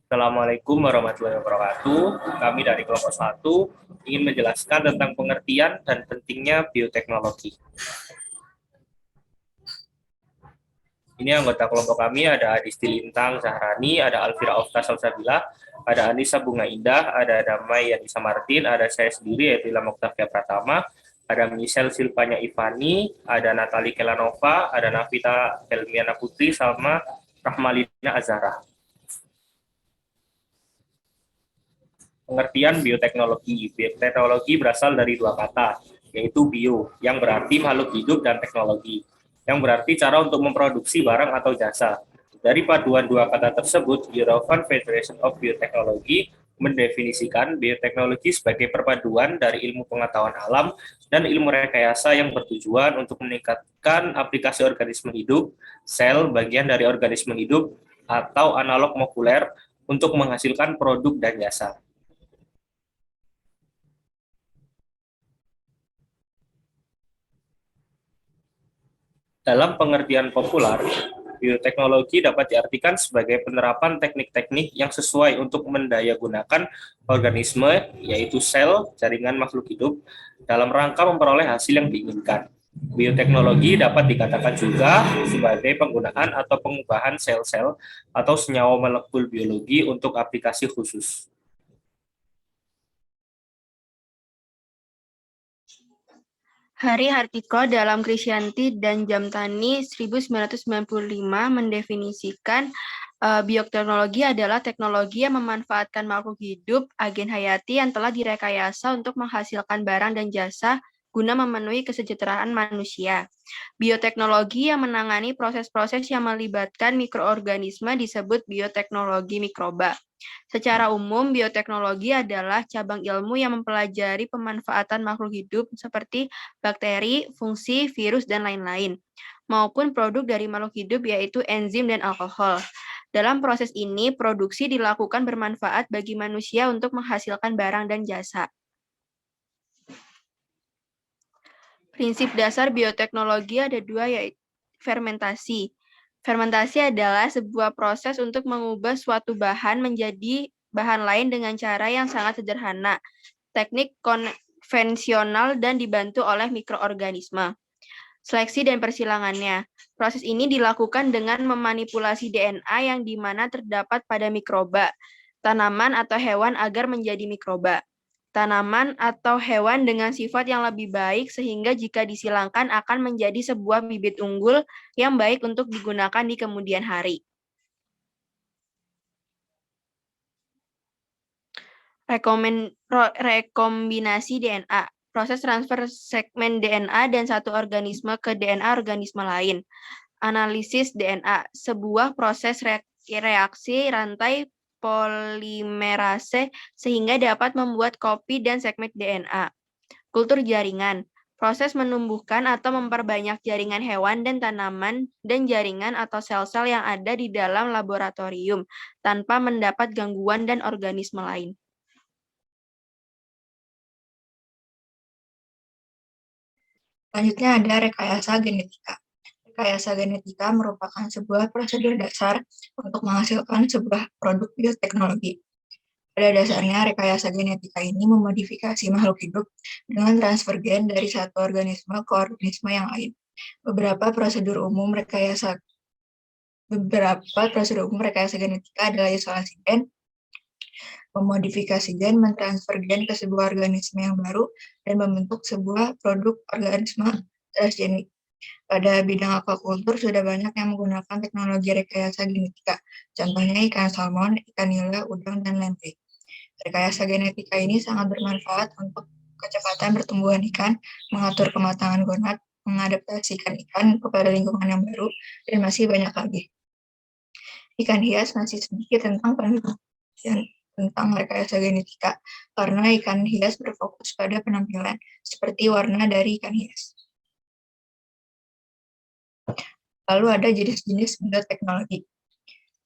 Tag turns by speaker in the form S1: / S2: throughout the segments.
S1: Assalamualaikum warahmatullahi wabarakatuh. Kami dari kelompok 1 ingin menjelaskan tentang pengertian dan pentingnya bioteknologi. Ini anggota kelompok kami ada Adisti Lintang Zahrani, ada Alfira Ofta Salsabila, ada Anissa Bunga Indah, ada Damai Yanisa Martin, ada saya sendiri yaitu Ilham Oktavia Pratama, ada Michelle Silvanya Ivani, ada Natali Kelanova, ada Navita Helmiana Putri, sama Rahmalina Azara. Pengertian bioteknologi. Bioteknologi berasal dari dua kata, yaitu bio, yang berarti makhluk hidup, dan teknologi, yang berarti cara untuk memproduksi barang atau jasa. Dari paduan dua kata tersebut, European Federation of Biotechnology mendefinisikan bioteknologi sebagai perpaduan dari ilmu pengetahuan alam dan ilmu rekayasa yang bertujuan untuk meningkatkan aplikasi organisme hidup, sel, bagian dari organisme hidup, atau analog molekuler untuk menghasilkan produk dan jasa. Dalam pengertian populer, bioteknologi dapat diartikan sebagai penerapan teknik-teknik yang sesuai untuk mendayagunakan organisme, yaitu sel, jaringan makhluk hidup, dalam rangka memperoleh hasil yang diinginkan. Bioteknologi dapat dikatakan juga sebagai penggunaan atau pengubahan sel-sel atau senyawa molekul biologi untuk aplikasi khusus.
S2: Hari Hartiko dalam Krisyanti dan Jamtani 1995 mendefinisikan bioteknologi adalah teknologi yang memanfaatkan makhluk hidup, agen hayati yang telah direkayasa untuk menghasilkan barang dan jasa guna memenuhi kesejahteraan manusia. Bioteknologi yang menangani proses-proses yang melibatkan mikroorganisme disebut bioteknologi mikroba. Secara umum, bioteknologi adalah cabang ilmu yang mempelajari pemanfaatan makhluk hidup seperti bakteri, fungsi, virus, dan lain-lain, maupun produk dari makhluk hidup yaitu enzim dan alkohol. Dalam proses ini, produksi dilakukan bermanfaat bagi manusia untuk menghasilkan barang dan jasa. Prinsip dasar bioteknologi ada dua, yaitu fermentasi. Fermentasi adalah sebuah proses untuk mengubah suatu bahan menjadi bahan lain dengan cara yang sangat sederhana, teknik konvensional dan dibantu oleh mikroorganisme. Seleksi dan persilangannya. Proses ini dilakukan dengan memanipulasi DNA yang dimana terdapat pada mikroba, tanaman atau hewan agar menjadi mikroba. Tanaman atau hewan dengan sifat yang lebih baik sehingga jika disilangkan akan menjadi sebuah bibit unggul yang baik untuk digunakan di kemudian hari. Rekombinasi DNA. Proses transfer segmen DNA dan satu organisme ke DNA organisme lain. Analisis DNA. Sebuah proses reaksi rantai polimerase sehingga dapat membuat kopi dan segmen DNA. Kultur jaringan. Proses menumbuhkan atau memperbanyak jaringan hewan dan tanaman dan jaringan atau sel-sel yang ada di dalam laboratorium tanpa mendapat gangguan dan organisme lain.
S3: Selanjutnya ada rekayasa genetika. Rekayasa genetika merupakan sebuah prosedur dasar untuk menghasilkan sebuah produk bioteknologi. Pada dasarnya, rekayasa genetika ini memodifikasi makhluk hidup dengan transfer gen dari satu organisme ke organisme yang lain. Beberapa prosedur umum rekayasa genetika adalah isolasi gen, memodifikasi gen, mentransfer gen ke sebuah organisme yang baru, dan membentuk sebuah produk organisme transgenik. Pada bidang aquaculture sudah banyak yang menggunakan teknologi rekayasa genetika, contohnya ikan salmon, ikan nila, udang, dan lamprey. Rekayasa genetika ini sangat bermanfaat untuk kecepatan pertumbuhan ikan, mengatur kematangan gonad, mengadaptasikan ikan kepada lingkungan yang baru, dan masih banyak lagi. Ikan hias masih sedikit tentang penelitian tentang rekayasa genetika, karena ikan hias berfokus pada penampilan, seperti warna dari ikan hias. Lalu ada jenis-jenis bioteknologi.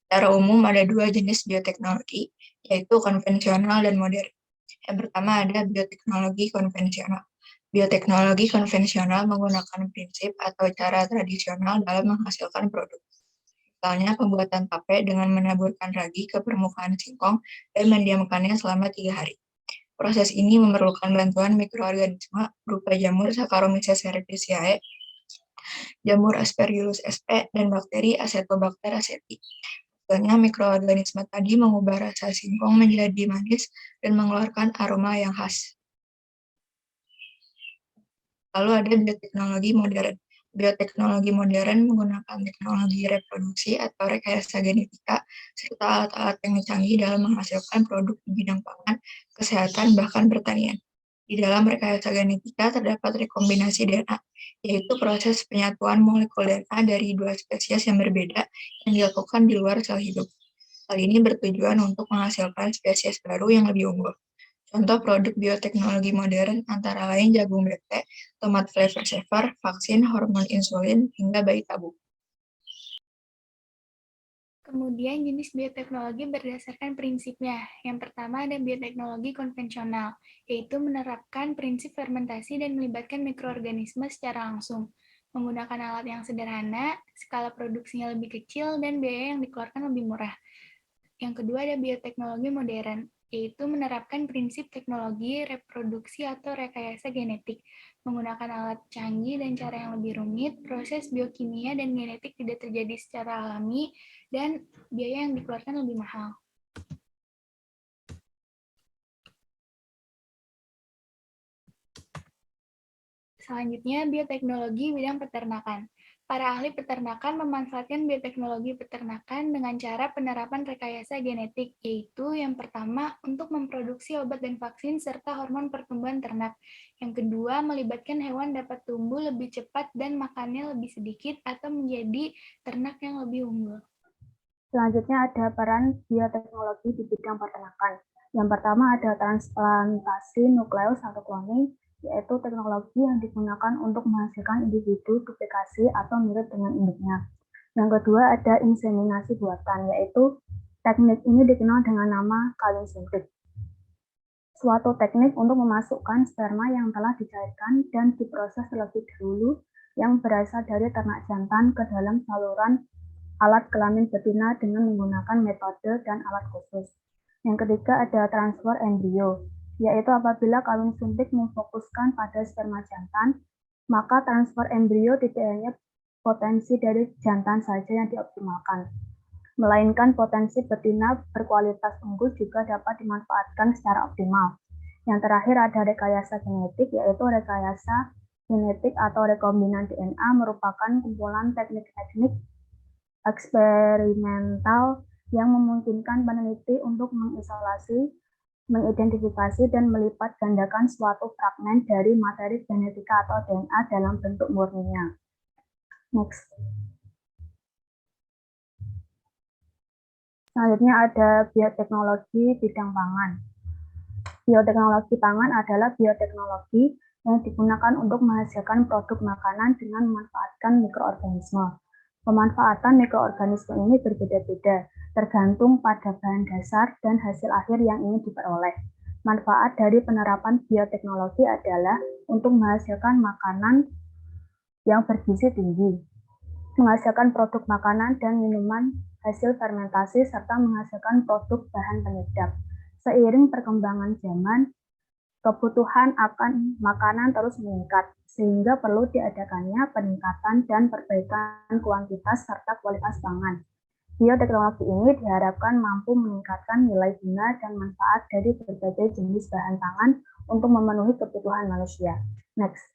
S3: Secara umum ada dua jenis bioteknologi, yaitu konvensional dan modern. Yang pertama ada bioteknologi konvensional. Bioteknologi konvensional menggunakan prinsip atau cara tradisional dalam menghasilkan produk. Misalnya pembuatan tape dengan menaburkan ragi ke permukaan singkong dan mendiamkannya selama 3 hari. Proses ini memerlukan bantuan mikroorganisme berupa jamur Saccharomyces cerevisiae, jamur Aspergillus sp, dan bakteri Acetobacter aceti. Hasilnya, mikroorganisme tadi mengubah rasa singkong menjadi manis dan mengeluarkan aroma yang khas. Lalu ada bioteknologi modern. Bioteknologi modern menggunakan teknologi reproduksi atau rekayasa genetika serta alat-alat yang canggih dalam menghasilkan produk di bidang pangan, kesehatan, bahkan pertanian. Di dalam rekayasa genetika terdapat rekombinasi DNA, yaitu proses penyatuan molekul DNA dari dua spesies yang berbeda yang dilakukan di luar sel hidup. Hal ini bertujuan untuk menghasilkan spesies baru yang lebih unggul. Contoh produk bioteknologi modern antara lain jagung bete, tomat flavor saver, vaksin, hormon insulin, hingga bayi tabung.
S4: Kemudian jenis bioteknologi berdasarkan prinsipnya. Yang pertama ada bioteknologi konvensional, yaitu menerapkan prinsip fermentasi dan melibatkan mikroorganisme secara langsung. Menggunakan alat yang sederhana, skala produksinya lebih kecil, dan biaya yang dikeluarkan lebih murah. Yang kedua ada bioteknologi modern, yaitu menerapkan prinsip teknologi reproduksi atau rekayasa genetik. Menggunakan alat canggih dan cara yang lebih rumit, proses biokimia dan genetik tidak terjadi secara alami, dan biaya yang dikeluarkan lebih mahal. Selanjutnya, bioteknologi bidang peternakan. Para ahli peternakan memanfaatkan bioteknologi peternakan dengan cara penerapan rekayasa genetik, yaitu yang pertama untuk memproduksi obat dan vaksin serta hormon pertumbuhan ternak. Yang kedua, melibatkan hewan dapat tumbuh lebih cepat dan makannya lebih sedikit atau menjadi ternak yang lebih unggul.
S5: Selanjutnya ada peran bioteknologi di bidang peternakan. Yang pertama ada transplantasi nukleus atau cloning, yaitu teknologi yang digunakan untuk menghasilkan individu duplikasi atau mirip dengan induknya. Yang kedua ada inseminasi buatan, yaitu teknik ini dikenal dengan nama kawin suntik. Suatu teknik untuk memasukkan sperma yang telah dicairkan dan diproses terlebih dahulu yang berasal dari ternak jantan ke dalam saluran alat kelamin betina dengan menggunakan metode dan alat khusus. Yang ketiga ada transfer embrio, yaitu apabila kawin suntik memfokuskan pada sperma jantan, maka transfer embrio tidak hanya potensi dari jantan saja yang dioptimalkan, melainkan potensi betina berkualitas unggul juga dapat dimanfaatkan secara optimal. Yang terakhir ada rekayasa genetik, yaitu rekayasa genetik atau rekombinan DNA merupakan kumpulan teknik-teknik eksperimental yang memungkinkan peneliti untuk mengisolasi, mengidentifikasi, dan melipat gandakan suatu fragmen dari materi genetika atau DNA dalam bentuk murninya. Next. Selanjutnya ada bioteknologi bidang pangan. Bioteknologi pangan adalah bioteknologi yang digunakan untuk menghasilkan produk makanan dengan memanfaatkan mikroorganisme. Pemanfaatan mikroorganisme ini berbeda-beda, tergantung pada bahan dasar dan hasil akhir yang ingin diperoleh. Manfaat dari penerapan bioteknologi adalah untuk menghasilkan makanan yang bergizi tinggi, menghasilkan produk makanan dan minuman hasil fermentasi, serta menghasilkan produk bahan penyedap. Seiring perkembangan zaman, kebutuhan akan makanan terus meningkat, sehingga perlu diadakannya peningkatan dan perbaikan kuantitas serta kualitas pangan. Bioteknologi ini diharapkan mampu meningkatkan nilai guna dan manfaat dari berbagai jenis bahan pangan untuk memenuhi kebutuhan manusia. Next.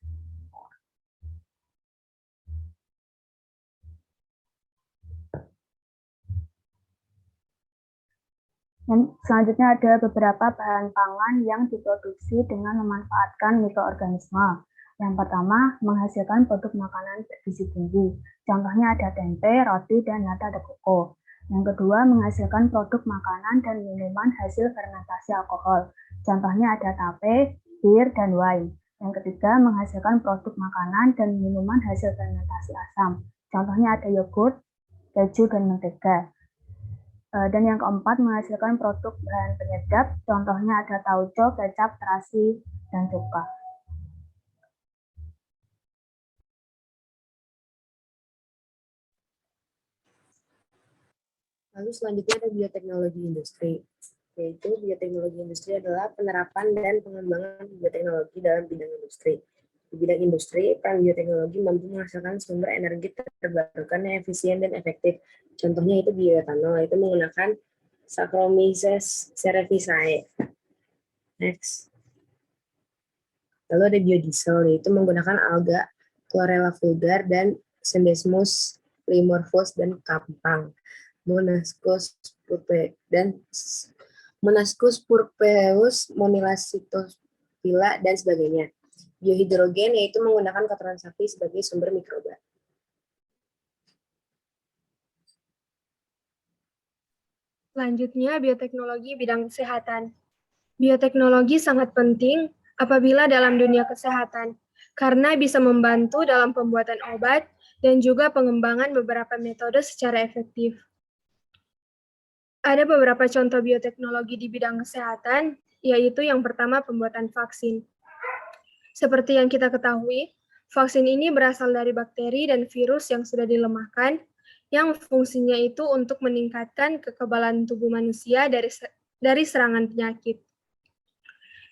S5: Dan selanjutnya ada beberapa bahan pangan yang diproduksi dengan memanfaatkan mikroorganisme. Yang pertama, menghasilkan produk makanan bergizi tinggi. Contohnya ada tempe, roti, dan nata de coco. Yang kedua, menghasilkan produk makanan dan minuman hasil fermentasi alkohol. Contohnya ada tape, bir, dan wine. Yang ketiga, menghasilkan produk makanan dan minuman hasil fermentasi asam. Contohnya ada yogurt, keju, dan mentega. Dan yang keempat, menghasilkan produk bahan penyedap, contohnya ada tauco, kecap, terasi, dan cuka.
S6: Lalu selanjutnya ada bioteknologi industri, yaitu bioteknologi industri adalah penerapan dan pengembangan bioteknologi dalam bidang industri. Di bidang industri, peran bioteknologi mampu menghasilkan sumber energi terbarukan yang efisien dan efektif. Contohnya itu bioetanol, itu menggunakan Saccharomyces cerevisiae. Next. Lalu ada biodiesel, yaitu menggunakan alga, Chlorella vulgar, dan Syndesmus plymorphos dan kampang. Monascus purpureus, Monilacetophila, dan sebagainya. Biohidrogen yaitu menggunakan kotoran sapi sebagai sumber mikroba.
S7: Selanjutnya, bioteknologi bidang kesehatan. Bioteknologi sangat penting apabila dalam dunia kesehatan, karena bisa membantu dalam pembuatan obat dan juga pengembangan beberapa metode secara efektif. Ada beberapa contoh bioteknologi di bidang kesehatan, yaitu yang pertama pembuatan vaksin. Seperti yang kita ketahui, vaksin ini berasal dari bakteri dan virus yang sudah dilemahkan, yang fungsinya itu untuk meningkatkan kekebalan tubuh manusia dari serangan penyakit.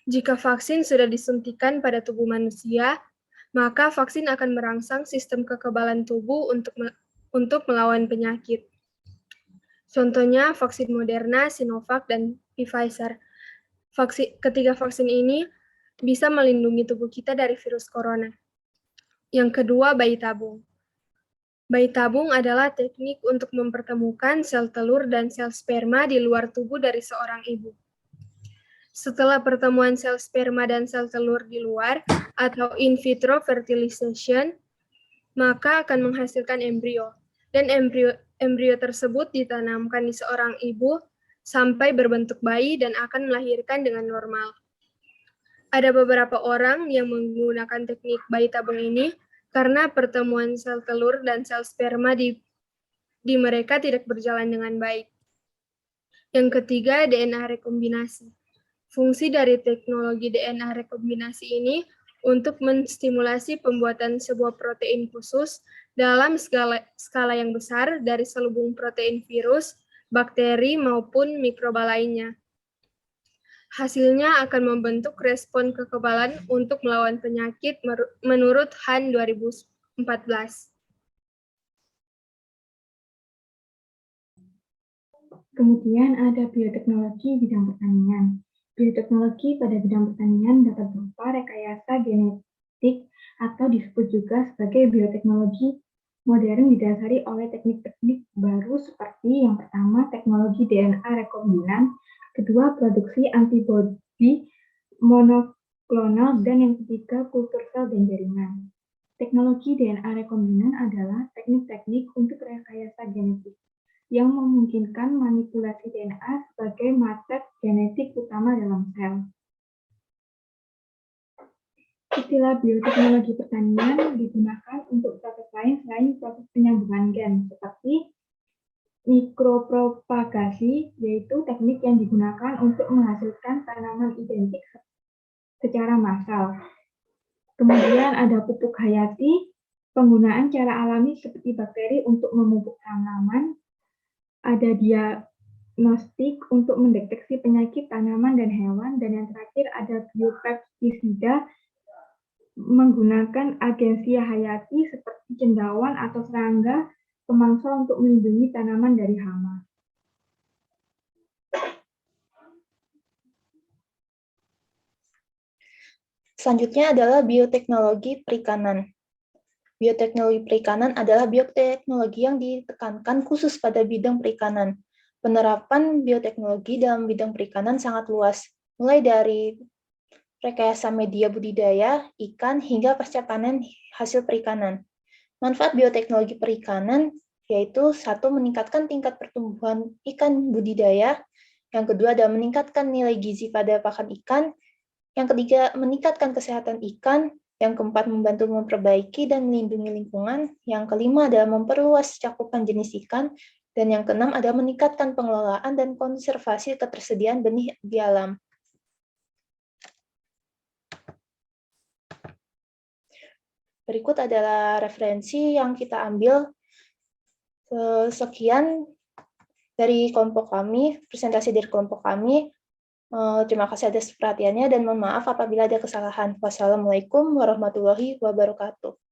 S7: Jika vaksin sudah disuntikan pada tubuh manusia, maka vaksin akan merangsang sistem kekebalan tubuh untuk melawan penyakit. Contohnya vaksin Moderna, Sinovac, dan Pfizer. Ketiga vaksin ini bisa melindungi tubuh kita dari virus corona. Yang kedua, bayi tabung. Bayi tabung adalah teknik untuk mempertemukan sel telur dan sel sperma di luar tubuh dari seorang ibu. Setelah pertemuan sel sperma dan sel telur di luar, atau in vitro fertilization, maka akan menghasilkan embrio. Dan embrio tersebut ditanamkan di seorang ibu sampai berbentuk bayi dan akan melahirkan dengan normal. Ada beberapa orang yang menggunakan teknik bayi tabung ini karena pertemuan sel telur dan sel sperma di mereka tidak berjalan dengan baik. Yang ketiga, DNA rekombinasi. Fungsi dari teknologi DNA rekombinasi ini untuk menstimulasi pembuatan sebuah protein khusus dalam skala yang besar dari selubung protein virus, bakteri, maupun mikroba lainnya. Hasilnya akan membentuk respon kekebalan untuk melawan penyakit menurut Han 2014.
S5: Kemudian ada bioteknologi bidang pertanian. Bioteknologi pada bidang pertanian dapat berupa rekayasa genetik atau disebut juga sebagai bioteknologi modern didasari oleh teknik-teknik baru seperti yang pertama teknologi DNA rekombinan, kedua produksi antibodi monoklonal, dan yang ketiga kultur sel dan jaringan. Teknologi DNA rekombinan adalah teknik-teknik untuk rekayasa genetik yang memungkinkan manipulasi DNA sebagai marker genetik utama dalam sel. Istilah bioteknologi pertanian digunakan untuk proses lain selain proses penyambungan gen, seperti mikropropagasi, yaitu teknik yang digunakan untuk menghasilkan tanaman identik secara massal. Kemudian ada pupuk hayati, penggunaan cara alami seperti bakteri untuk memupuk tanaman. Ada diagnostik untuk mendeteksi penyakit tanaman dan hewan, dan yang terakhir ada biopestisida menggunakan agensi hayati seperti cendawan atau serangga pemangsa untuk melindungi tanaman dari hama.
S8: Selanjutnya adalah bioteknologi perikanan. Bioteknologi perikanan adalah bioteknologi yang ditekankan khusus pada bidang perikanan. Penerapan bioteknologi dalam bidang perikanan sangat luas, mulai dari rekayasa media budidaya, ikan, hingga pasca panen hasil perikanan. Manfaat bioteknologi perikanan yaitu satu, meningkatkan tingkat pertumbuhan ikan budidaya, yang kedua adalah meningkatkan nilai gizi pada pakan ikan, yang ketiga meningkatkan kesehatan ikan, yang keempat membantu memperbaiki dan melindungi lingkungan, yang kelima adalah memperluas cakupan jenis ikan, dan yang keenam adalah meningkatkan pengelolaan dan konservasi ketersediaan benih di alam. Berikut adalah referensi yang kita ambil. Sekian dari kelompok kami, presentasi dari kelompok kami. Terima kasih atas perhatiannya dan mohon maaf apabila ada kesalahan. Wassalamualaikum warahmatullahi wabarakatuh.